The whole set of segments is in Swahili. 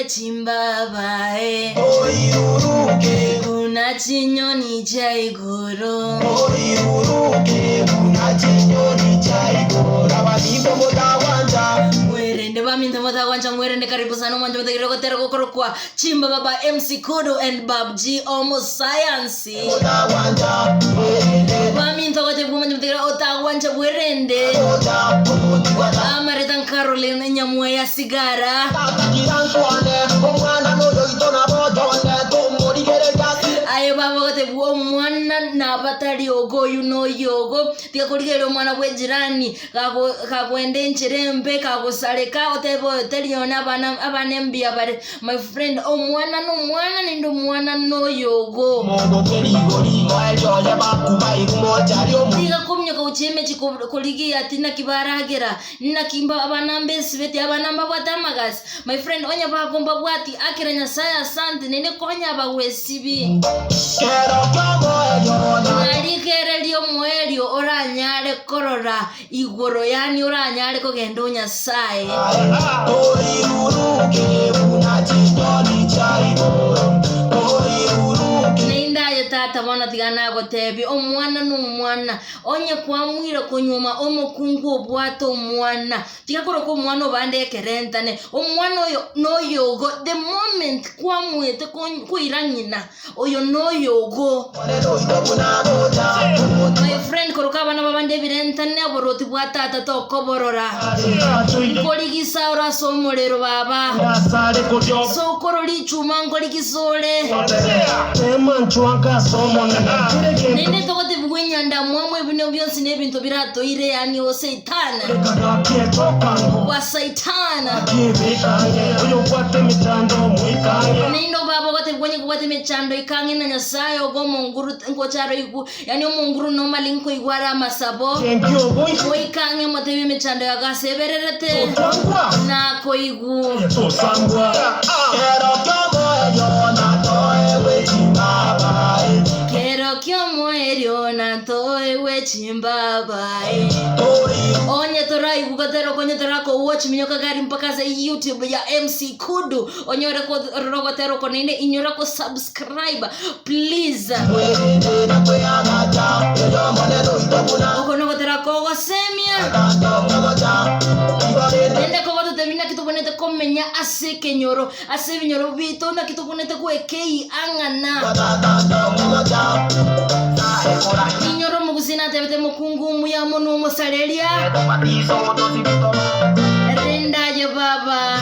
wechimbabae oiruruke kuna chinyoni cha iguru oiruruke kuna chinyoni cha iguru abanyimbo mutawanja mwerende baminta mutawanja mwerende karibu sana mwanje mutegere kotera kokorokwa Chimbababa MC Kudu and Babji Omo Science mutawanja mwerende baminta kote mwanje mutegere otawanja mwerende Amaritan Caroline nyamwe ya sigara ayo baba kote buo mwana na batali ogo yuno yogo tika kuligere mwana bwe jirani kakwende ncherembe kakusaleka otebo teliona abanembi abare my friend omwana no mwana nindo mwana no yogo tika kumnyoka ucheme chikoligi atina kibaragera nina kimba abanambe sibeti abanamba bwatamagasi my friend onya bagomba bwati akiranya saya asante nene konya bagwesibi Nalikere liyo mwelio oranyale korora igoro yani oranyale kogenda Nyasaye Neindaye tata mwana tigana gotebi omwana n'umwana onye kwamwira kunyuma omukungu obwato omwana tigakoro ko omwana obande kerentane omwana oyo noyogo the moment kwamwete kuiranyina oyo noyogo my friend koroka bana babande birentane aboroti bwatata tokoborora koligisa ora somolero baba so koroli chuma ngoligisole nene tokote bugwinyanda mwamwe bino byonsi nebintu birato ire yani o Satana wa Satana nino baba kote bugwenye kukwate mechando ikange na Nyasaye ogo monguru ngocharo iku yani monguru no malinko igwara masabo o ikange mote mechando yagasebererete na ko igu Kero kyomo eriona toe wechimbabae Onye torai bukatero konye torako watch minyoka gari mpaka za YouTube ya MC Kudu onyore ko rogotero konene inyora ko subscribe please Okono gotera ko gosemia Nende ko goto temina kitubonete komenya aseke nyoro ase binyoro bito na kitubonete ko ekei angana Inyoro mugusina tebete mukungu muya monu musaleria Renda ye baba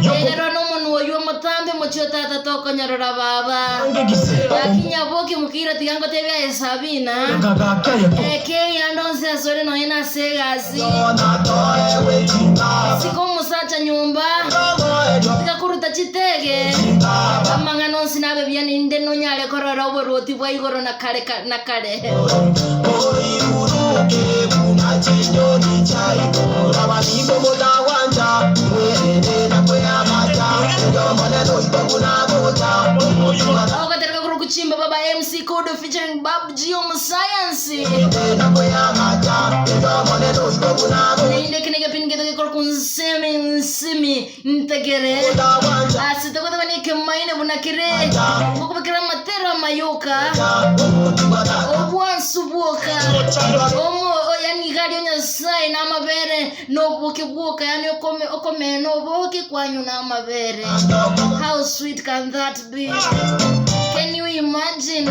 Yero no monu oyo mutambe mucho tata toko nyorora baba Akinya boki mukira tigango tebya esabina Eke yandonse asore no ina segasi Siko musacha nyumba Tikakuruta chitege Amanga nonsi nabe byani inde no nyale korora oboroti bwa igoro na kare na kare Ogatereka kuru kuchimba baba MC Kudu featuring Babji Omo Science Ninde kinege pinge toke kuru kunsemi ntegere Asita kwa tabani kemaine bunakire Mukubakira matera mayoka Obuan subuoka Omo yani gari Nyasaye na mabere no boke buoka yani okome no boke kwanyu na mabere How sweet can that be? Can you imagine?